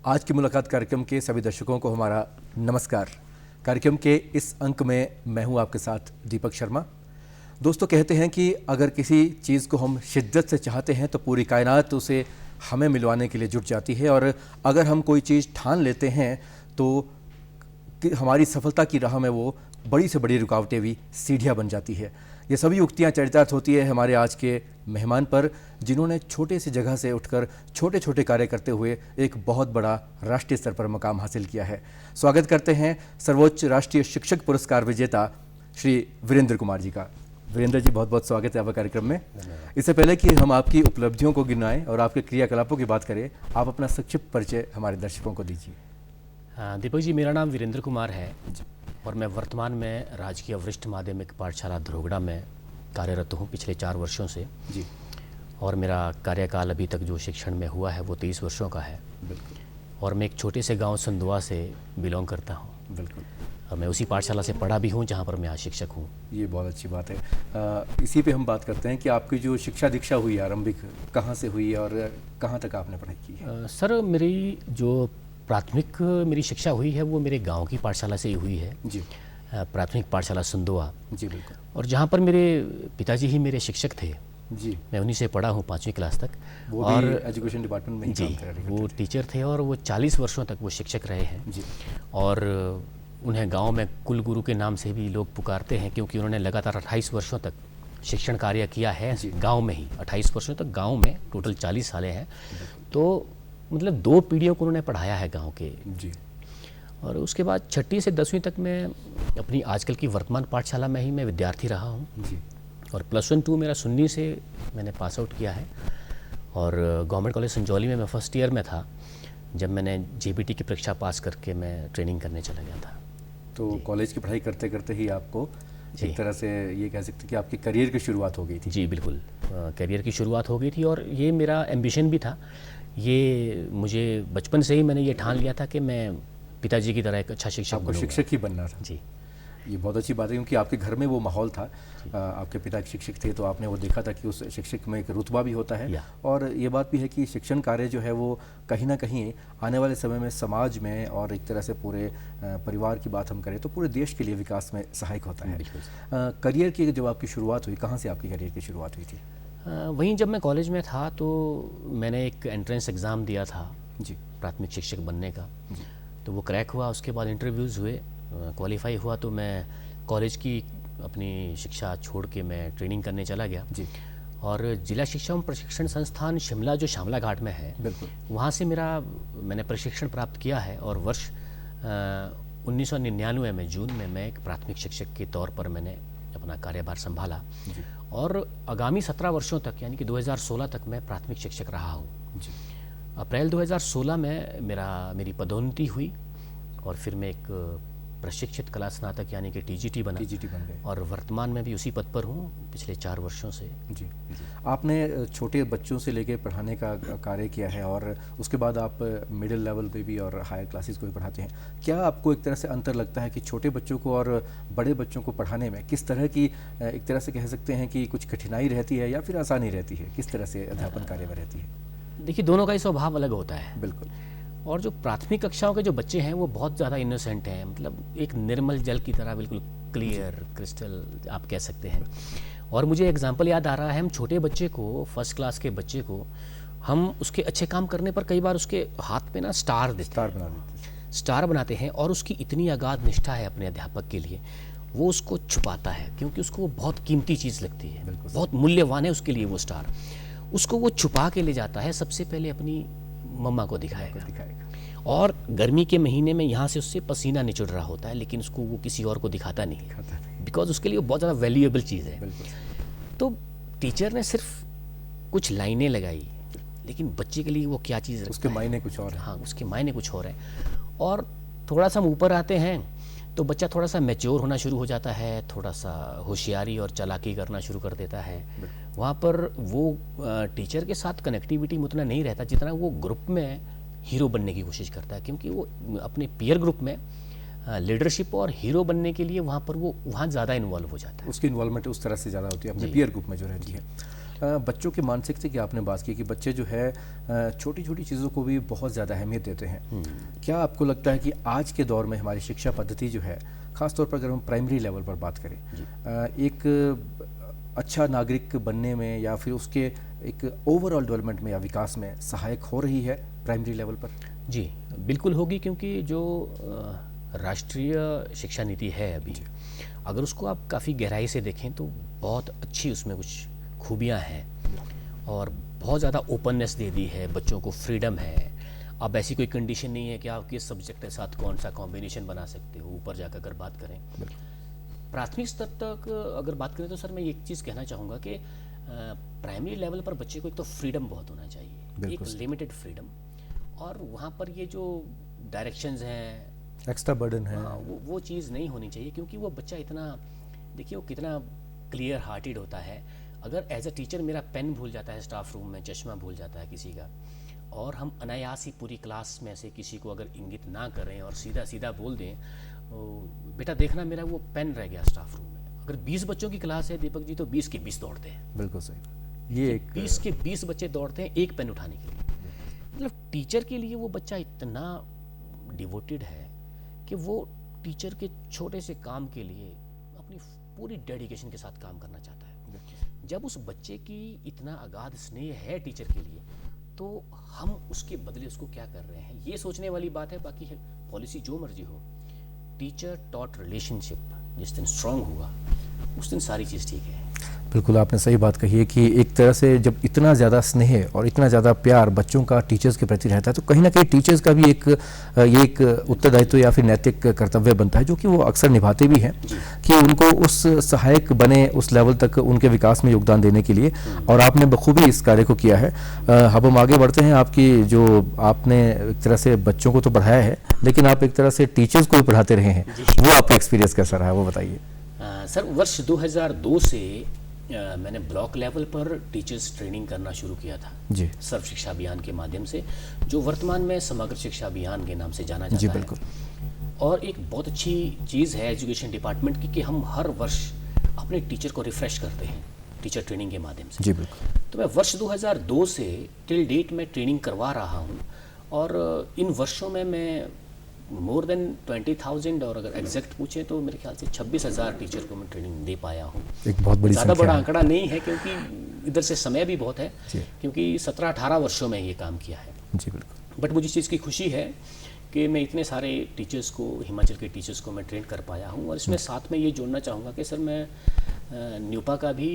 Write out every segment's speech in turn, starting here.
आज की मुलाकात कार्यक्रम के सभी दर्शकों को हमारा नमस्कार। कार्यक्रम के इस अंक में मैं हूं आपके साथ दीपक शर्मा। दोस्तों, कहते हैं कि अगर किसी चीज़ को हम शिद्दत से चाहते हैं तो पूरी कायनात उसे हमें मिलवाने के लिए जुट जाती है, और अगर हम कोई चीज़ ठान लेते हैं तो हमारी सफलता की राह में वो बड़ी से बड़ी रुकावटें भी सीढ़ियाँ बन जाती है। ये सभी युक्तियाँ चरितार्थ होती है हमारे आज के मेहमान पर, जिन्होंने छोटे सी जगह से उठकर छोटे छोटे कार्य करते हुए एक बहुत बड़ा राष्ट्रीय स्तर पर मकाम हासिल किया है। स्वागत करते हैं सर्वोच्च राष्ट्रीय शिक्षक पुरस्कार विजेता श्री वीरेंद्र कुमार जी का। वीरेंद्र जी, बहुत बहुत स्वागत है आपका कार्यक्रम में। इससे पहले कि हम आपकी उपलब्धियों को गिनाएं और आपके क्रियाकलापों की बात करें, आप अपना संक्षिप्त परिचय हमारे दर्शकों को दीजिए। दीपक जी, मेरा नाम वीरेंद्र कुमार है और मैं वर्तमान में राजकीय वरिष्ठ माध्यमिक पाठशाला धरोगड़ा में कार्यरत हूँ पिछले 4 वर्षों से जी। और मेरा कार्यकाल अभी तक जो शिक्षण में हुआ है वो 23 वर्षों का है। बिल्कुल। और मैं एक छोटे से गांव संधवा से बिलोंग करता हूँ। बिल्कुल। और मैं उसी पाठशाला से पढ़ा भी हूँ जहाँ पर मैं आज शिक्षक हूँ। ये बहुत अच्छी बात है। इसी पे हम बात करते हैं कि आपकी जो शिक्षा दीक्षा हुई आरंभिक, कहाँ से हुई और कहाँ तक आपने पढ़ाई की है? सर, मेरी जो प्राथमिक मेरी शिक्षा हुई है वो मेरे गांव की पाठशाला से ही हुई है जी। प्राथमिक पाठशाला संधवा। जी बिल्कुल। और जहाँ पर मेरे पिताजी ही मेरे शिक्षक थे। जी। मैं उन्हीं से पढ़ा हूँ 5वीं क्लास तक। वो और भी एजुकेशन डिपार्टमेंट में ही काम कर रहे थे। वो टीचर थे और वो 40 वर्षों तक वो शिक्षक रहे हैं। जी। और उन्हें गांव में कुल गुरु के नाम से भी लोग पुकारते हैं, क्योंकि उन्होंने लगातार 28 वर्षों तक शिक्षण कार्य किया है गांव में ही। 28 वर्षों तक गांव में, टोटल 40 सालें हैं, तो मतलब 2 पीढ़ियों को उन्होंने पढ़ाया है गांव के। जी। और उसके बाद 6वीं से 10वीं तक मैं अपनी आजकल की वर्तमान पाठशाला में ही मैं विद्यार्थी रहा हूँ। जी। और +1 2 मेरा सुन्नी से मैंने पास आउट किया है। और गवर्नमेंट कॉलेज संजौली में मैं फर्स्ट ईयर में था जब मैंने जेबीटी की परीक्षा पास करके मैं ट्रेनिंग करने चला गया था। तो कॉलेज की पढ़ाई करते करते ही आपको एक तरह से ये कह सकते हैं कि आपकी करियर की शुरुआत हो गई थी। जी बिल्कुल, करियर की शुरुआत हो गई थी। और ये मेरा एम्बिशन भी था। ये मुझे बचपन से ही मैंने ये ठान लिया था कि मैं पिताजी की तरह एक अच्छा शिक्षक बनूंगा। आपको शिक्षक ही बनना था। जी। ये बहुत अच्छी बात है, क्योंकि आपके घर में वो माहौल था। आपके पिता एक शिक्षक थे, तो आपने वो देखा था कि उस शिक्षक में एक रुतबा भी होता है। और ये बात भी है कि शिक्षण कार्य जो है वो कहीं ना कहीं आने वाले समय में समाज में और एक तरह से पूरे परिवार की बात हम करें तो पूरे देश के लिए विकास में सहायक होता है। करियर की जब आपकी शुरुआत हुई, कहाँ से आपकी करियर की शुरुआत हुई थी? वहीं जब मैं कॉलेज में था तो मैंने एक एंट्रेंस एग्ज़ाम दिया था जी, प्राथमिक शिक्षक बनने का। जी। तो वो क्रैक हुआ, उसके बाद इंटरव्यूज़ हुए, क्वालिफाई हुआ, तो मैं कॉलेज की अपनी शिक्षा छोड़ के मैं ट्रेनिंग करने चला गया। जी। और जिला शिक्षा एवं प्रशिक्षण संस्थान शिमला जो श्यामला घाट में है, बिल्कुल, वहाँ से मैंने प्रशिक्षण प्राप्त किया है। और वर्ष 1999 में जून में मैं एक प्राथमिक शिक्षक के तौर पर मैंने अपना कार्यभार संभाला। और आगामी 17 वर्षों तक यानी कि 2016 तक मैं प्राथमिक शिक्षक रहा हूँ। अप्रैल 2016 में मेरी पदोन्नति हुई और फिर मैं एक प्रशिक्षित कला स्नातक यानी कि टीजीटी बन गए। और वर्तमान में भी उसी पद पर हूँ पिछले 4 वर्षों से। जी। आपने छोटे बच्चों से लेकर पढ़ाने का कार्य किया है और उसके बाद आप मिडिल लेवल पे भी और हायर क्लासेस को भी पढ़ाते हैं। क्या आपको एक तरह से अंतर लगता है कि छोटे बच्चों को और बड़े बच्चों को पढ़ाने में किस तरह की, एक तरह से कह सकते हैं कि कुछ कठिनाई रहती है या फिर आसानी रहती है? किस तरह से अध्यापन कार्य में रहती है? देखिए, दोनों का ही स्वभाव अलग होता है। बिल्कुल। और जो प्राथमिक कक्षाओं के जो बच्चे हैं वो बहुत ज़्यादा इनोसेंट हैं, मतलब एक निर्मल जल की तरह, बिल्कुल क्लियर क्रिस्टल आप कह सकते हैं। और मुझे एग्जांपल याद आ रहा है, हम छोटे बच्चे को, फर्स्ट क्लास के बच्चे को, हम उसके अच्छे काम करने पर कई बार उसके हाथ पे ना स्टार बनाते हैं। और उसकी इतनी अगाध निष्ठा है अपने अध्यापक के लिए, वो उसको छुपाता है क्योंकि उसको वो बहुत कीमती चीज़ लगती है, बहुत मूल्यवान है उसके लिए वो स्टार। उसको वो छुपा के ले जाता है, सबसे पहले अपनी मम्मा को दिखाएगा। और गर्मी के महीने में यहाँ से उससे पसीना निचुड़ रहा होता है, लेकिन उसको वो किसी और को दिखाता नहीं, बिकॉज उसके लिए वो बहुत ज़्यादा वैल्यूएबल चीज़ है। तो टीचर ने सिर्फ कुछ लाइनें लगाई, लेकिन बच्चे के लिए वो क्या चीज़, उसके मायने कुछ और है। हाँ, उसके मायने कुछ और है। और थोड़ा सा हम ऊपर आते हैं तो बच्चा थोड़ा सा मैच्योर होना शुरू हो जाता है, थोड़ा सा होशियारी और चालाकी करना शुरू कर देता है। वहाँ पर वो टीचर के साथ कनेक्टिविटी में उतना नहीं रहता जितना वो ग्रुप में हीरो बनने की कोशिश करता है, क्योंकि वो अपने पीयर ग्रुप में लीडरशिप और हीरो बनने के लिए वहाँ पर वो ज़्यादा इन्वॉल्व हो जाता है। उसकी इन्वॉल्वमेंट उस तरह से ज़्यादा होती है अपने पीयर ग्रुप में जो रहती है। बच्चों के मानसिकता की आपने बात की कि बच्चे जो है छोटी छोटी चीज़ों को भी बहुत ज़्यादा अहमियत देते हैं। क्या आपको लगता है कि आज के दौर में हमारी शिक्षा पद्धति जो है, ख़ासतौर पर अगर हम प्राइमरी लेवल पर बात करें, एक अच्छा नागरिक बनने में या फिर उसके एक ओवरऑल डेवलपमेंट में या विकास में सहायक हो रही है प्राइमरी लेवल पर? जी बिल्कुल होगी, क्योंकि जो राष्ट्रीय शिक्षा नीति है अभी, अगर उसको आप काफ़ी गहराई से देखें तो बहुत अच्छी उसमें कुछ खूबियाँ हैं और बहुत ज़्यादा ओपननेस दे दी है, बच्चों को फ्रीडम है। अब ऐसी कोई कंडीशन नहीं है कि आप किस सब्जेक्ट के साथ कौन सा कॉम्बिनेशन बना सकते हो। ऊपर जाकर अगर बात करें प्राथमिक स्तर तक अगर बात करें तो सर मैं एक चीज़ कहना चाहूँगा कि प्राइमरी लेवल पर बच्चे को एक तो फ्रीडम बहुत होना चाहिए, एक लिमिटेड फ्रीडम, और वहाँ पर ये जो डायरेक्शंस हैं, एक्स्ट्रा बर्डन है, वो चीज़ नहीं होनी चाहिए। क्योंकि वो बच्चा इतना, देखिए वो कितना क्लियर हार्टेड होता है। अगर एज अ टीचर मेरा पेन भूल जाता है स्टाफ रूम में, चश्मा भूल जाता है किसी का, और हम अनायास ही पूरी क्लास में से किसी को अगर इंगित ना करें और सीधा सीधा बोल दें, बेटा देखना मेरा वो पेन रह गया स्टाफ रूम में। अगर 20 बच्चों की क्लास है दीपक जी, तो 20 के 20 दौड़ते हैं। बिल्कुल सही। ये 20 के 20 बच्चे दौड़ते हैं एक पेन उठाने के लिए। मतलब टीचर के लिए वो बच्चा इतना डिवोटेड है कि वो टीचर के छोटे से काम के लिए अपनी पूरी डेडिकेशन के साथ काम करना चाहता है। जब उस बच्चे की इतना अगाध स्नेह है टीचर के लिए, तो हम उसके बदले उसको क्या कर रहे हैं, ये सोचने वाली बात है। बाकी है पॉलिसी जो मर्जी हो, टीचर टॉट रिलेशनशिप जिस दिन स्ट्रांग हुआ उस दिन सारी चीज़ ठीक है। बिल्कुल आपने सही बात कही है कि एक तरह से जब इतना ज़्यादा स्नेह और इतना ज़्यादा प्यार बच्चों का टीचर्स के प्रति रहता है, तो कहीं ना कहीं टीचर्स का भी ये एक उत्तरदायित्व या फिर नैतिक कर्तव्य बनता है, जो कि वो अक्सर निभाते भी हैं, कि उनको उस सहायक बने उस लेवल तक उनके विकास में योगदान देने के लिए। और आपने बखूबी इस कार्य को किया है। अब हम आगे बढ़ते हैं। आपकी जो आपने एक तरह से बच्चों को तो पढ़ाया है, लेकिन आप एक तरह से टीचर्स को भी पढ़ाते रहे हैं, वो आपका एक्सपीरियंस कैसा रहा, वो बताइए। सर वर्ष 2002 से मैंने ब्लॉक लेवल पर टीचर्स ट्रेनिंग करना शुरू किया था जी, सर्व शिक्षा अभियान के माध्यम से, जो वर्तमान में समग्र शिक्षा अभियान के नाम से जाना जाता है। बिल्कुल। और एक बहुत अच्छी चीज़ है एजुकेशन डिपार्टमेंट की कि हम हर वर्ष अपने टीचर को रिफ्रेश करते हैं टीचर ट्रेनिंग के माध्यम से। जी बिल्कुल। तो मैं वर्ष 2002 से टिल डेट में ट्रेनिंग करवा रहा हूँ, और इन वर्षों में मैं मोर देन 20,000, और अगर एग्जैक्ट पूछें तो मेरे ख्याल से 26,000 टीचर को मैं ट्रेनिंग दे पाया हूँ। एक बहुत बड़ी ज़्यादा बड़ा आंकड़ा नहीं है, क्योंकि इधर से समय भी बहुत है, क्योंकि 17-18 वर्षों में ये काम किया है। जी बिल्कुल। बट मुझे इस चीज़ की खुशी है कि मैं इतने सारे टीचर्स को, हिमाचल के टीचर्स को मैं ट्रेन कर पाया हूँ। और इसमें साथ में ये जोड़ना चाहूँगा कि सर मैं न्यूपा का भी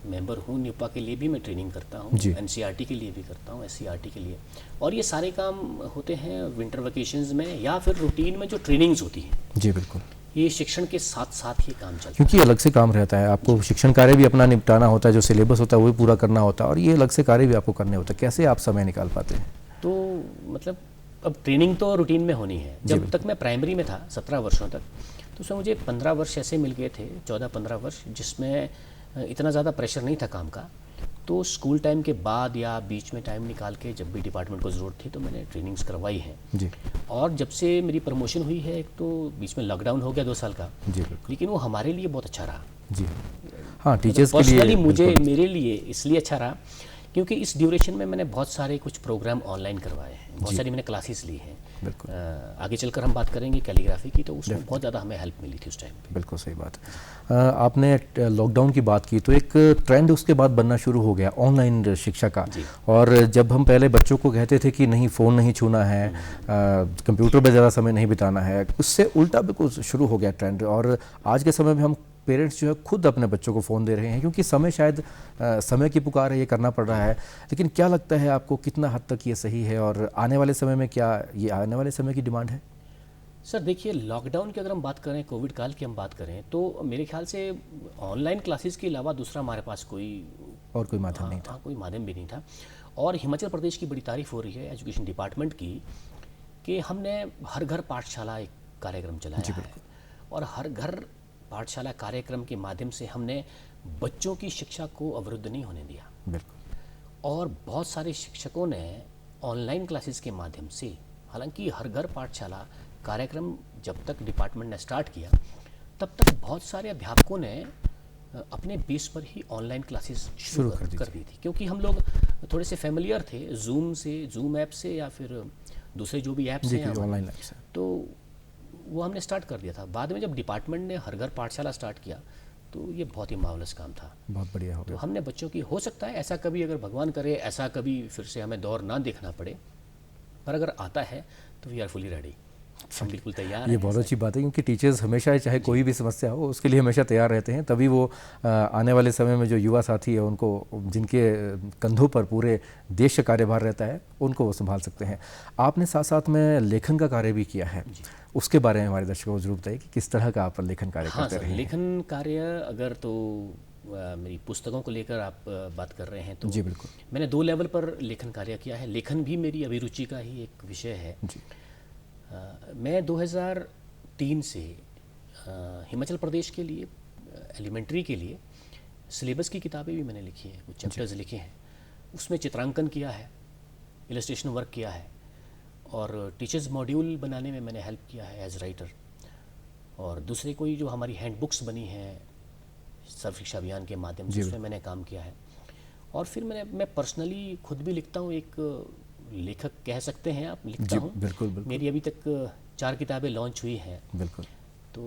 मेंबर हूँ, न्यूपा के लिए भी मैं ट्रेनिंग करता हूँ, एनसीईआरटी के लिए भी करता हूँ, एससीईआरटी के लिए। और ये सारे काम होते हैं विंटर वेकेशंस में या फिर रूटीन में जो ट्रेनिंग्स होती हैं। जी बिल्कुल। ये शिक्षण के साथ साथ ही काम चलता है, क्योंकि अलग से काम रहता है, आपको शिक्षण कार्य भी अपना निपटाना होता है, जो सिलेबस होता है वो भी पूरा करना होता है, और ये अलग से कार्य भी आपको करने होता है। कैसे आप समय निकाल पाते हैं? तो मतलब अब ट्रेनिंग तो रूटीन में होनी है। जब तक मैं प्राइमरी में था 17 वर्षों तक, तो उसमें मुझे 15 वर्ष ऐसे मिल गए थे, 14-15 वर्ष, जिसमें इतना ज़्यादा प्रेशर नहीं था काम का। तो स्कूल टाइम के बाद या बीच में टाइम निकाल के जब भी डिपार्टमेंट को ज़रूरत थी तो मैंने ट्रेनिंग्स करवाई हैं जी। और जब से मेरी प्रमोशन हुई है, एक तो बीच में लॉकडाउन हो गया 2 साल का जी, लेकिन वो हमारे लिए बहुत अच्छा रहा जी। हाँ, टीचर्स के लिए मुझे, मेरे लिए इसलिए अच्छा रहा क्योंकि इस ड्यूरेशन में मैंने बहुत सारे कुछ प्रोग्राम ऑनलाइन करवाए हैं, बहुत सारी मैंने क्लासेस ली हैं। बिल्कुल। आगे चलकर हम बात करेंगे कैलीग्राफी की, तो उसमें बहुत ज़्यादा हमें हेल्प मिली थी उस टाइम पे। बिल्कुल सही बात। आपने लॉकडाउन की बात की, तो एक ट्रेंड उसके बाद बनना शुरू हो गया ऑनलाइन शिक्षा का। और जब हम पहले बच्चों को कहते थे कि नहीं फ़ोन नहीं छूना है, कंप्यूटर पर ज़्यादा समय नहीं बिताना है, उससे उल्टा बिल्कुल शुरू हो गया ट्रेंड। और आज के समय में हम पेरेंट्स जो है खुद अपने बच्चों को फ़ोन दे रहे हैं, क्योंकि समय शायद समय की पुकार है, ये करना पड़ रहा है। लेकिन क्या लगता है आपको, कितना हद तक ये सही है, और आने वाले समय में क्या ये आने वाले समय की डिमांड है? सर देखिए, लॉकडाउन की अगर हम बात करें, कोविड काल की हम बात करें, तो मेरे ख्याल से ऑनलाइन क्लासेस के अलावा दूसरा हमारे पास कोई माध्यम नहीं था, कोई माध्यम भी नहीं था। और हिमाचल प्रदेश की बड़ी तारीफ हो रही है एजुकेशन डिपार्टमेंट की कि हमने हर घर पाठशाला एक कार्यक्रम चलाया है, और हर घर पाठशाला कार्यक्रम के माध्यम से हमने बच्चों की शिक्षा को अवरुद्ध नहीं होने दिया। बिल्कुल। और बहुत सारे शिक्षकों ने ऑनलाइन क्लासेस के माध्यम से, हालांकि हर घर पाठशाला कार्यक्रम जब तक डिपार्टमेंट ने स्टार्ट किया, तब तक बहुत सारे अध्यापकों ने अपने बेस पर ही ऑनलाइन क्लासेस शुरू कर दी थी, क्योंकि हम लोग थोड़े से फेमिलियर थे जूम ऐप से या फिर दूसरे जो भी ऐप्स हैं ऑनलाइन ऐप्स हैं, तो वो हमने स्टार्ट कर दिया था। बाद में जब डिपार्टमेंट ने हर घर पाठशाला स्टार्ट किया तो ये बहुत ही मार्वलस काम था, बहुत बढ़िया हो तो गया। हमने बच्चों की, हो सकता है ऐसा कभी, अगर भगवान करे ऐसा कभी फिर से हमें दौर ना देखना पड़े, पर अगर आता है तो वी आर फुली रेडी, हम बिल्कुल तैयार ये हैं। बहुत अच्छी बात है, क्योंकि टीचर्स हमेशा, चाहे कोई भी समस्या हो, उसके लिए हमेशा तैयार रहते हैं, तभी वो आने वाले समय में जो युवा साथी है उनको, जिनके कंधों पर पूरे देश का कार्यभार रहता है, उनको वो संभाल सकते हैं। आपने साथ साथ में लेखन का कार्य भी किया है, उसके बारे में हमारे दर्शकों को जरूर बताइए कि किस तरह का आप लेखन कार्य हाँ करते सर, रहे हैं। लेखन कार्य अगर तो मेरी पुस्तकों को लेकर आप बात कर रहे हैं तो जी बिल्कुल मैंने 2 लेवल पर लेखन कार्य किया है। लेखन भी मेरी अभिरुचि का ही एक विषय है। जी। मैं 2003 से हिमाचल प्रदेश के लिए एलिमेंट्री के लिए सिलेबस की किताबें भी मैंने लिखी हैं, कुछ चैप्टर्स लिखे हैं, उसमें चित्रांकन किया है, इलस्ट्रेशन वर्क किया है, और टीचर्स मॉड्यूल बनाने में मैंने हेल्प किया है एज राइटर। और दूसरे कोई जो हमारी हैंड बुक्स बनी हैं सर्व शिक्षा अभियान के माध्यम से, उसमें मैंने काम किया है। और फिर मैं पर्सनली खुद भी लिखता हूँ, एक लेखक कह सकते हैं आप, लिखता हूँ। बिल्कुल बिल्कुल मेरी अभी तक 4 किताबें लॉन्च हुई हैं। बिल्कुल। तो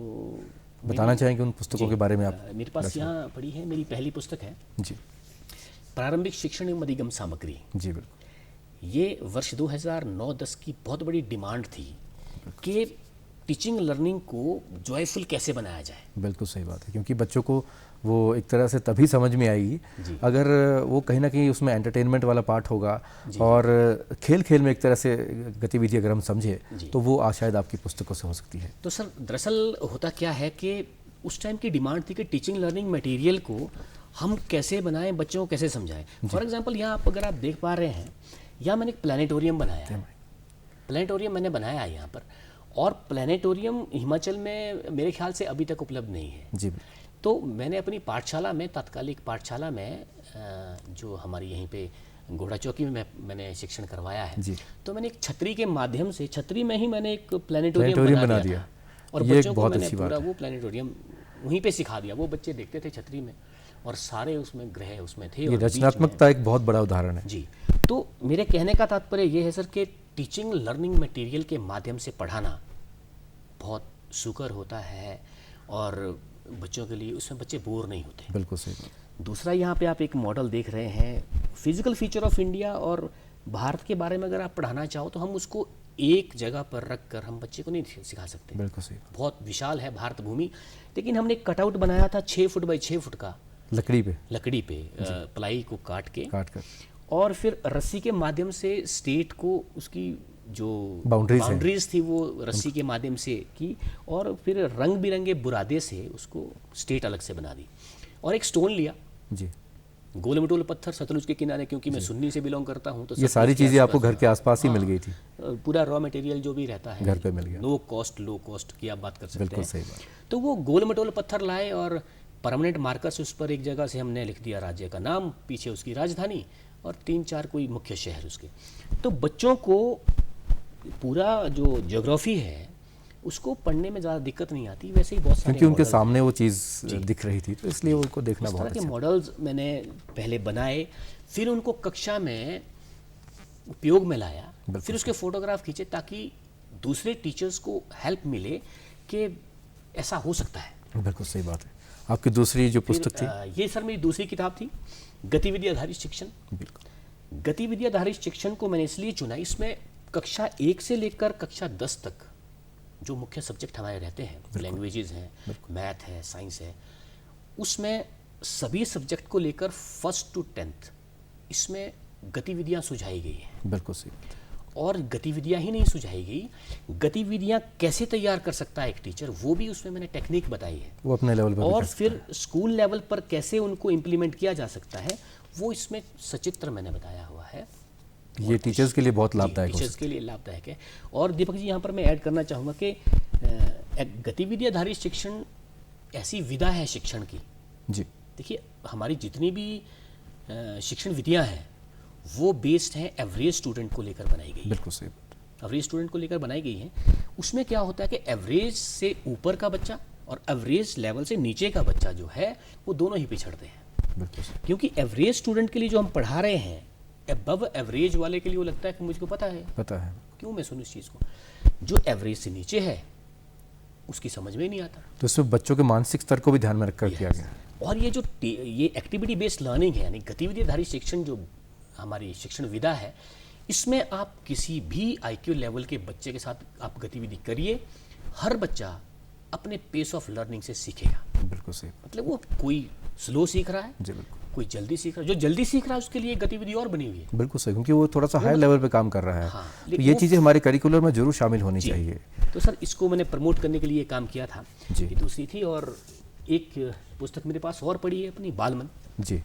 बताना चाहेंगे उन पुस्तकों के बारे में आप? मेरे पास यहाँ पड़ी है, मेरी पहली पुस्तक है जी प्रारंभिक शिक्षण एवं अधिगम सामग्री। जी बिल्कुल। ये वर्ष 2009-10 की बहुत बड़ी डिमांड थी कि टीचिंग लर्निंग को जॉयफुल कैसे बनाया जाए। बिल्कुल सही बात है, क्योंकि बच्चों को वो एक तरह से तभी समझ में आएगी अगर वो कहीं ना कहीं उसमें एंटरटेनमेंट वाला पार्ट होगा, और खेल खेल में एक तरह से गतिविधि अगर हम समझे तो वो शायद आपकी पुस्तकों से हो सकती है। तो सर दरअसल होता क्या है कि उस टाइम की डिमांड थी कि टीचिंग लर्निंग मटेरियल को हम कैसे बनाएं, बच्चों को कैसे समझाएं। फॉर एग्जांपल यहाँ अगर आप देख पा रहे हैं, यहाँ मैंने एक प्लानिटोरियम बनाया है। प्लानिटोरियम मैंने बनाया है यहाँ पर, और प्लानिटोरियम हिमाचल में मेरे ख्याल से अभी तक उपलब्ध नहीं है। जी। तो मैंने अपनी पाठशाला में, तात्कालिक पाठशाला में, जो हमारी यहीं पे घोड़ा चौकी में मैंने शिक्षण करवाया है, तो मैंने एक छतरी के माध्यम से, छतरी में ही मैंने एक प्लानिटोरियम बना दिया था, और बच्चों को मैंने पूरा वो प्लानिटोरियम वहीं पे सिखा दिया। वो बच्चे देखते थे छतरी में, और सारे उसमें ग्रह उसमें थे। ये रचनात्मकता एक बहुत बड़ा उदाहरण है। जी। तो मेरे कहने का तात्पर्य ये है सर कि टीचिंग लर्निंग मटेरियल के माध्यम से पढ़ाना बहुत सुकर होता है, और बच्चों के लिए उसमें बच्चे बोर नहीं होते। बिल्कुल सही बात। दूसरा, यहाँ पे आप एक मॉडल देख रहे हैं, फिजिकल फीचर ऑफ इंडिया और भारत के बारे में अगर आप पढ़ाना चाहो तो हम उसको एक जगह पर रख कर हम बच्चे को नहीं सिखा सकते। बिल्कुल सही। बहुत विशाल है भारत भूमि, लेकिन हमने एक कटआउट बनाया था 6 फुट बाई 6 फुट का, लकड़ी पे प्लाई को काट कर, और फिर रस्सी के माध्यम से स्टेट को उसकी जो बाउंड्रीज थी वो रस्सी के माध्यम से की, और फिर रंग बिरंगे बुरादे से उसको स्टेट अलग से बना दी। और एक स्टोन लिया जी, गोल मटोल पत्थर, सतलुज के किनारे, क्योंकि मैं सुन्नी से बिलोंग करता हूँ, तो ये सारी चीज़ें आपको घर के आसपास ही मिल गई थी। पूरा रॉ मटेरियल जो भी रहता है घर पे मिल गया। लो कॉस्ट की आप बात कर सकते हैं। बिल्कुल सही बात। तो वो गोल मटोल पत्थर लाए, और परमानेंट मार्कर से उस पर एक जगह से हमने लिख दिया राज्य का नाम, पीछे उसकी राजधानी, और 3-4 कोई मुख्य शहर उसके। तो बच्चों को पूरा जो ज्योग्राफी है उसको पढ़ने में ज़्यादा दिक्कत नहीं आती। वैसे ही बहुत सारे, क्योंकि उनके सामने वो चीज़ दिख रही थी, तो इसलिए उनको देखना बहुत अच्छा। के मॉडल्स मैंने पहले बनाए, फिर उनको कक्षा में उपयोग में लाया, फिर उसके फोटोग्राफ खींचे, ताकि दूसरे टीचर्स को हेल्प मिले कि ऐसा हो सकता है। बिल्कुल सही बात है। आपकी दूसरी जो पुस्तक थी? ये सर मेरी दूसरी किताब थी, गतिविधि आधारित शिक्षण। बिल्कुल। गतिविधि आधारित शिक्षण को मैंने इसलिए चुना, इसमें कक्षा 1 से लेकर कक्षा 10 तक जो मुख्य सब्जेक्ट हमारे रहते हैं, लैंग्वेजेस हैं, मैथ है, साइंस है, उसमें सभी सब्जेक्ट को लेकर 1st to 10th इसमें गतिविधियां सुझाई गई हैं। बिल्कुल सही। और गतिविधियां ही नहीं सुझाई गई, गतिविधियां कैसे तैयार कर सकता है एक टीचर, वो भी उसमें मैंने टेक्निक बताई है। वो अपने लेवल पर, और फिर स्कूल लेवल पर कैसे उनको इम्प्लीमेंट किया जा सकता है, वो इसमें सचित्र मैंने बताया हुआ है। ये टीचर्स के लिए बहुत लाभदायक है। टीचर्स के लिए लाभदायक है। और दीपक जी, यहाँ पर मैं ऐड करना चाहूँगा कि गतिविधि आधारित शिक्षण ऐसी विधा है शिक्षण की जी। देखिए, हमारी जितनी भी शिक्षण विधियाँ हैं वो बेस्ड हैं एवरेज स्टूडेंट को लेकर बनाई गई। बिल्कुल सही। एवरेज स्टूडेंट को लेकर बनाई गई है। उसमें क्या होता है कि एवरेज से ऊपर का बच्चा और एवरेज लेवल से नीचे का बच्चा जो है वो दोनों ही पिछड़ते हैं। बिल्कुल सही। क्योंकि एवरेज स्टूडेंट के लिए जो हम पढ़ा रहे हैं, अबव एवरेज वाले के लिए वो लगता है कि मुझको पता है, पता है। क्यों मैं सुनूं इस चीज़ को। जो एवरेज से नीचे है उसकी समझ में ही नहीं आता। तो इसमें बच्चों के मानसिक स्तर को भी ध्यान में रखकर किया गया है। और ये जो ये एक्टिविटी बेस्ड लर्निंग है, यानी गतिविधि आधारित शिक्षण जो हमारी शिक्षण विधा है, इसमें आप किसी भी आईक्यू लेवल के बच्चे के साथ आप गतिविधि करिए, हर बच्चा अपने पेस ऑफ लर्निंग से सीखेगा। बिल्कुल सही। मतलब वो कोई स्लो सीख रहा है, जी बिल्कुल। कोई जल्दी सीख रहा है। जो जल्दी सीख रहा है उसके लिए गतिविधि और बनी हुई है। बिल्कुल सही, क्योंकि वो थोड़ा सा हाई लेवल पे काम कर रहा है। हाँ, तो लेकिन ये वो- चीज़ें हमारे करिकुलर में जरूर शामिल होनी चाहिए। तो सर इसको मैंने प्रमोट करने के लिए काम किया था। जी। ये दूसरी थी। और एक पुस्तक मेरे पास और पड़ी है अपनी, बालमन। जी,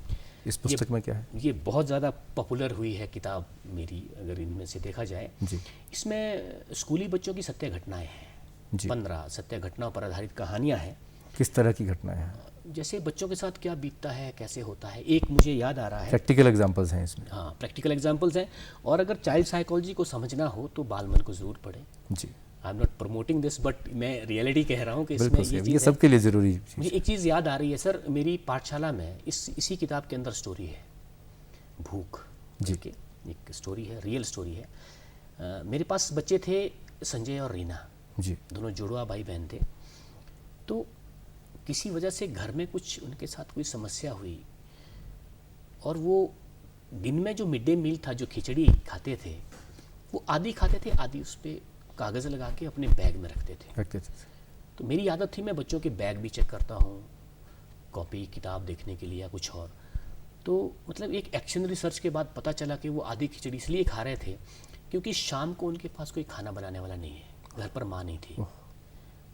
इस पुस्तक में क्या है? ये बहुत ज़्यादा पॉपुलर हुई है किताब मेरी, अगर इनमें से देखा जाए। जी इसमें स्कूली बच्चों की सत्य घटनाएं हैं। जी। 15 सत्य घटनाओं पर आधारित कहानियां हैं। किस तरह की घटनाएं हैं? जैसे बच्चों के साथ क्या बीतता है, कैसे होता है। एक मुझे याद आ रहा है, प्रैक्टिकल एग्जांपल्स हैं इसमें। हाँ, प्रैक्टिकल एग्जांपल्स हैं। और अगर चाइल्ड साइकोलॉजी को समझना हो तो बालमन को ज़रूर पढ़ें। जी I am not promoting this, but मैं रियलिटी कह रहा हूँ कि इसमें बिल्कुल ये सही, ये चीज़ है। सबके लिए जरूरी चीज़। मुझे एक चीज़ याद आ रही है सर, मेरी पाठशाला में इसी किताब के अंदर स्टोरी है, भूख जी। की एक स्टोरी है, रियल स्टोरी है। मेरे पास बच्चे थे संजय और रीना, जी दोनों जुड़वा भाई बहन थे। तो किसी वजह से घर में कुछ उनके साथ कोई समस्या हुई, और वो दिन में जो मिड डे मील था, जो खिचड़ी खाते थे, वो आधी खाते थे, आधी उस पर कागज़ लगा के अपने बैग में रखते थे। रखते थे। तो मेरी आदत थी, मैं बच्चों के बैग भी चेक करता हूँ, कॉपी किताब देखने के लिए या कुछ और। तो मतलब एक एक्शन रिसर्च के बाद पता चला कि वो आधी खिचड़ी इसलिए खा रहे थे क्योंकि शाम को उनके पास कोई खाना बनाने वाला नहीं है, घर पर माँ नहीं थी।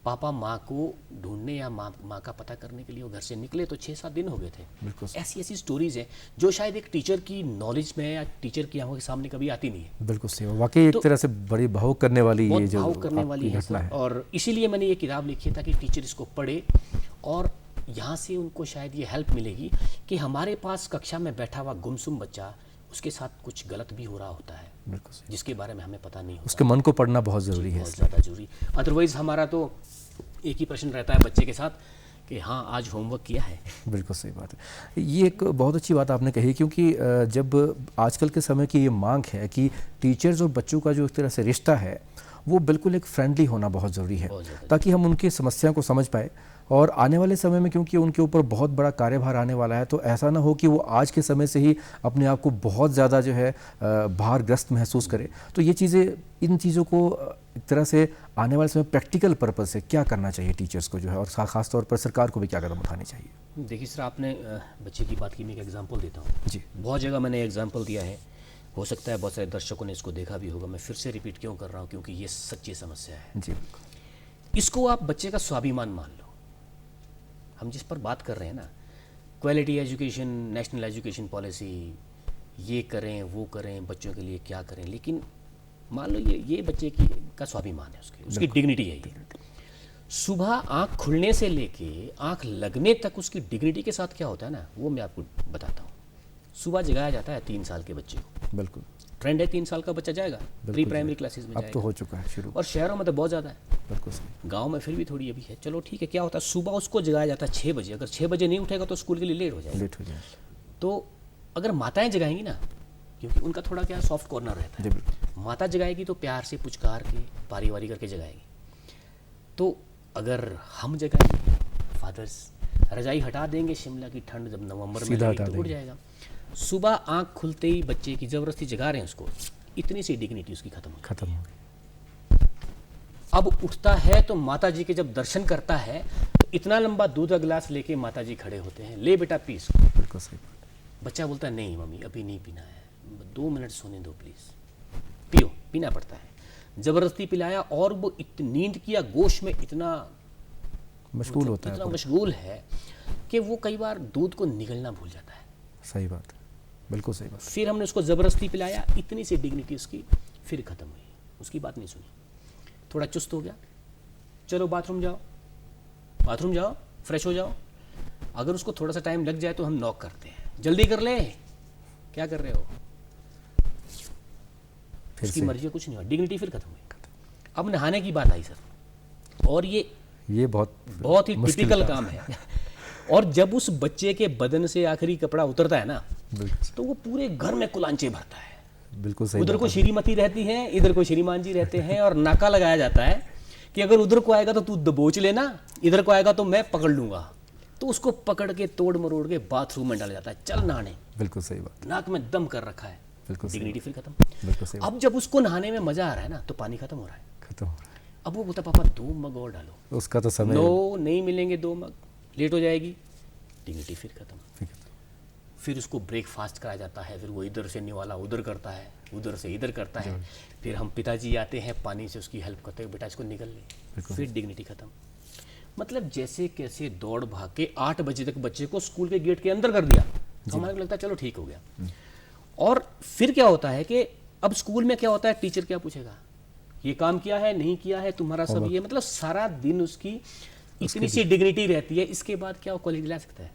पापा माँ को ढूंढने या माँ का पता करने के लिए वो घर से निकले तो 6-7 दिन हो गए थे। बिल्कुल सही। ऐसी स्टोरीज हैं जो शायद एक टीचर की नॉलेज में या टीचर की आंखों के सामने कभी आती नहीं है। बिल्कुल सही, वाकई एक तो तरह से बड़ी भावुक करने वाली बहुत ये जो भावुक करने वाली आपकी है घटना सर। है। और इसीलिए मैंने ये किताब लिखी ताकि टीचर इसको पढ़े और यहाँ से उनको शायद ये हेल्प मिलेगी कि हमारे पास कक्षा में बैठा हुआ गुमसुम बच्चा, उसके साथ कुछ गलत भी हो रहा होता है बिल्कुल सही। जिसके बारे में हमें पता नहीं होता। उसके मन को पढ़ना बहुत ज़रूरी है। बहुत ज़्यादा जरूरी। अदरवाइज हमारा तो एक ही प्रश्न रहता है बच्चे के साथ कि हाँ आज होमवर्क किया है। बिल्कुल सही बात है। ये एक बहुत अच्छी बात आपने कही, क्योंकि जब आजकल के समय की ये मांग है कि टीचर्स और बच्चों का जो एक तरह से रिश्ता है वो बिल्कुल एक फ्रेंडली होना बहुत ज़रूरी है, बहुत ज़्यादा। ताकि हम उनकी समस्या को समझ पाए। और आने वाले समय में क्योंकि उनके ऊपर बहुत बड़ा कार्यभार आने वाला है, तो ऐसा ना हो कि वो आज के समय से ही अपने आप को बहुत ज़्यादा जो है भारग्रस्त महसूस करे। तो ये चीज़ें, इन चीज़ों को एक तरह से आने वाले समय प्रैक्टिकल पर्पज़ से क्या करना चाहिए टीचर्स को जो है, और ख़ास तौर पर सरकार को भी क्या कदम उठाने चाहिए? देखिए सर, आपने बच्चे की बात की, मैं एक एग्जांपल देता हूँ। जी बहुत जगह मैंने एग्जांपल दिया है, हो सकता है बहुत सारे दर्शकों ने इसको देखा भी होगा। मैं फिर से रिपीट क्यों कर रहा हूँ, क्योंकि ये सच्ची समस्या है। जी इसको आप बच्चे का स्वाभिमान मान लो। हम जिस पर बात कर रहे हैं ना, quality education, national education policy, ये करें वो करें, बच्चों के लिए क्या करें, लेकिन मान लो ये बच्चे का स्वाभिमान है, उसकी डिग्निटी है। ये सुबह आँख खुलने से लेके आँख लगने तक उसकी डिग्निटी के साथ क्या होता है ना, वो मैं आपको बताता हूँ। सुबह जगाया जाता है 3 साल के बच्चे को, बिल्कुल ट्रेंड है 3 साल का बच्चा जाएगा, प्री प्राइमरी क्लासेस में अब जाएगा। तो हो चुका है शुरू। और शहरों में तो बहुत ज़्यादा है, बिल्कुल सही। गांव में फिर भी थोड़ी अभी है। चलो ठीक है, क्या होता है, सुबह उसको जगाया जाता है 6 बजे। अगर 6 बजे नहीं उठेगा तो स्कूल के लिए लेट हो जाएगा। लेट हो जाए। तो अगर माताएं जगाएंगी ना, क्योंकि उनका थोड़ा क्या सॉफ्ट कॉर्नर रहता जी है, बिल्कुल। माता जगाएगी तो प्यार से पुचकार के पारी वारी करके जगाएगी। तो अगर हम जगाएंगे, फादर्स रजाई हटा देंगे, शिमला की ठंड जब नवंबर में सीधा लगेगी हटा तो उठ देंगे। जाएगा। सुबह आँख खुलते ही बच्चे की ज़बरदस्ती जगा रहे हैं उसको, इतनी सी डिग्निटी उसकी खत्म हो गई। खत्म हो गई। अब उठता है तो माता जी के जब दर्शन करता है तो इतना लंबा दूध का गिलास लेके माता जी खड़े होते हैं, ले बेटा पी इसको। बिल्कुल सही बात। बच्चा बोलता है नहीं मम्मी अभी नहीं पीना है, 2 मिनट सोने दो प्लीज़। पियो, पीना पड़ता है। ज़बरदस्ती पिलाया और वो नींद किया गोश में इतना मशगूल होता है इतना पूरा। मशगूल है कि वो कई बार दूध को निगलना भूल जाता है। सही बात है, बिल्कुल सही बात। फिर हमने उसको ज़बरदस्ती पिलाया, इतनी सी डिग्निटी उसकी फिर ख़त्म हुई, उसकी बात नहीं सुनी। थोड़ा चुस्त हो गया, चलो बाथरूम जाओ, बाथरूम जाओ, फ्रेश हो जाओ। अगर उसको थोड़ा सा टाइम लग जाए तो हम नॉक करते हैं, जल्दी कर ले, क्या कर रहे हो। फिर उसकी से मर्जी, कुछ नहीं हुआ, डिग्निटी फिर खत्म हुई। अब नहाने की बात आई सर, और ये ये बहुत बहुत ही मुश्किल टिपिकल काम है। और जब उस बच्चे के बदन से आखिरी कपड़ा उतरता है ना, बिल्कुल तो वो पूरे घर में कुलांचे भरता है। बिल्कुल सही उधर बात को है। श्रीमती रहती है, इधर को श्रीमान जी रहते हैं, और नाका लगाया जाता है कि अगर उधर को आएगा तो तू दबोच लेना, इधर को आएगा तो मैं पकड़ लूंगा। तो उसको पकड़ के तोड़ मरोड़ के बाथरूम में डाला जाता है, चल नहाने। बिल्कुल सही बात, नाक में दम कर रखा है, बिल्कुल सही डिग्निटी फिर खत्म। बिल्कुल सही बात, अब जब उसको नहाने में मजा आ रहा है ना, तो पानी खत्म हो रहा है। खत्म हो रहा अब वो बोलता पापा 2 मग और डालो। है। उसका तो समय नो, नहीं मिलेंगे 2 मग, लेट हो जाएगी, डिग्निटी फिर खत्म। फिक्र- फिर उसको ब्रेकफास्ट कराया जाता है, फिर वो इधर से निवाला उधर करता है, उधर से इधर करता है। फिर हम पिताजी आते हैं, पानी से उसकी हेल्प करते हैं, बेटा इसको निकल ले, फिर डिग्निटी खत्म। मतलब जैसे कैसे दौड़ भाग के 8 बजे तक बच्चे को स्कूल के गेट के अंदर कर दिया, तो हमारे को लगता है चलो ठीक हो गया। और फिर क्या होता है कि अब स्कूल में क्या होता है, टीचर क्या पूछेगा, ये काम किया है नहीं किया है तुम्हारा सब, ये मतलब सारा दिन उसकी इतनी सी डिग्निटी रहती है। इसके बाद क्या वो क्वालिटी ला सकता है?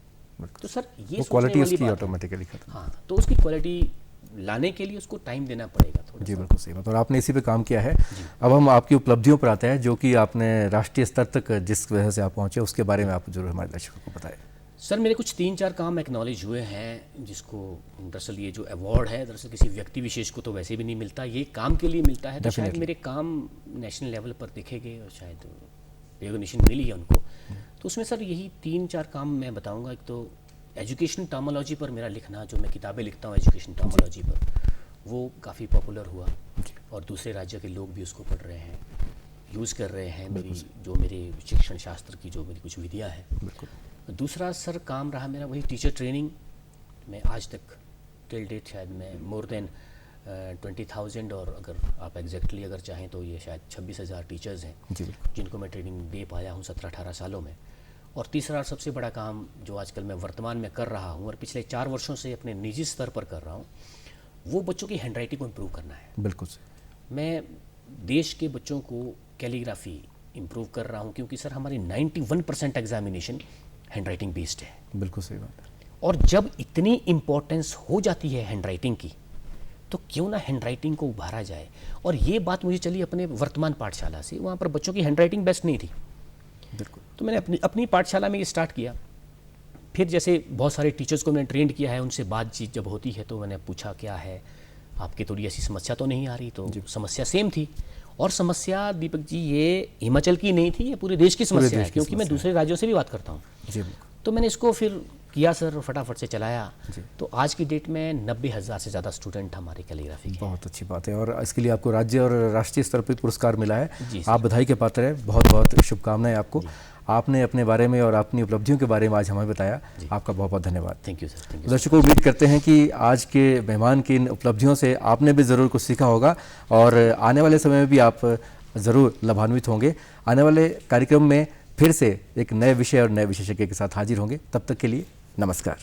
तो सर ये वो सोचने क्वालिटी वाली उसकी बात है। ऑटोमेटिकली खत्म। हाँ, तो उसकी क्वालिटी लाने के लिए उसको टाइम देना पड़ेगा थोड़ा। जी बिल्कुल सही बात, और आपने इसी पे काम किया है। अब हम आपकी उपलब्धियों पर आते हैं, जो कि आपने राष्ट्रीय स्तर तक जिस वजह से आप पहुंचे, उसके बारे में आप जरूर हमारे दर्शकों को बताएं। सर मेरे कुछ 3-4 काम एक्नॉलेज हुए हैं, जिसको दरअसल ये जो अवार्ड है दरअसल किसी व्यक्ति विशेष को तो वैसे भी नहीं मिलता, ये काम के लिए मिलता है। तो शायद मेरे काम नेशनल लेवल पर देखे गए और शायद रिकॉग्निशन मिली है उनको। तो उसमें सर यही 3-4 काम मैं बताऊंगा। एक तो एजुकेशन टर्मोलॉजी पर मेरा लिखना, जो मैं किताबें लिखता हूँ एजुकेशन टर्मोलॉजी पर, वो काफ़ी पॉपुलर हुआ और दूसरे राज्य के लोग भी उसको पढ़ रहे हैं, यूज़ कर रहे हैं मेरी जो मेरे शिक्षण शास्त्र की जो मेरी कुछ विधियाँ हैं। दूसरा सर काम रहा मेरा वही टीचर ट्रेनिंग। मैं आज तक टिल डेट शायद मैं मोर देन 20,000, और अगर आप एग्जैक्टली अगर चाहें तो ये शायद 26,000 टीचर्स हैं जी जिनको मैं ट्रेनिंग दे पाया हूँ 17-18 सालों में। और तीसरा और सबसे बड़ा काम जो आजकल मैं वर्तमान में कर रहा हूँ और पिछले 4 वर्षों से अपने निजी स्तर पर कर रहा हूँ, वो बच्चों की हैंडराइटिंग को इम्प्रूव करना है। बिल्कुल सही। मैं देश के बच्चों को कैलीग्राफी इम्प्रूव कर रहा हूँ, क्योंकि सर हमारी 91% एग्जामिनेशन हैंडराइटिंग बेस्ड है। बिल्कुल सही बात है। और जब इतनी इम्पोर्टेंस हो जाती है हैंडराइटिंग की, तो क्यों ना हैंडराइटिंग को उभारा जाए। और ये बात मुझे चली अपने वर्तमान पाठशाला से, वहाँ पर बच्चों की हैंडराइटिंग बेस्ट नहीं थी। बिल्कुल। तो मैंने अपनी पाठशाला में ये स्टार्ट किया। फिर जैसे बहुत सारे टीचर्स को मैंने ट्रेंड किया है, उनसे बातचीत जब होती है तो मैंने पूछा क्या है आपकी थोड़ी ऐसी समस्या तो नहीं आ रही, तो समस्या सेम थी। और समस्या दीपक जी ये हिमाचल की नहीं थी, ये पूरे देश की समस्या है, क्योंकि मैं दूसरे राज्यों से भी बात करता हूँ। जी बिल्कुल। तो मैंने इसको फिर किया सर, फटाफट से चलाया। तो आज की डेट में 90,000 से ज़्यादा स्टूडेंट हमारे कैलीग्राफी के। बहुत अच्छी बात है, और इसके लिए आपको राज्य और राष्ट्रीय स्तर पर पुरस्कार मिला है। जी आप बधाई के पात्र हैं, बहुत बहुत शुभकामनाएं आपको। आपने अपने बारे में और अपनी उपलब्धियों के बारे में आज हमें बताया, आपका बहुत बहुत धन्यवाद। Thank you sir, thank you. दर्शकों, उम्मीद करते हैं कि आज के मेहमान की इन उपलब्धियों से आपने भी ज़रूर कुछ सीखा होगा, और आने वाले समय में भी आप ज़रूर लाभान्वित होंगे। आने वाले कार्यक्रम में फिर से एक नए विषय और नए विशेषज्ञ के साथ हाजिर होंगे। तब तक के लिए नमस्कार।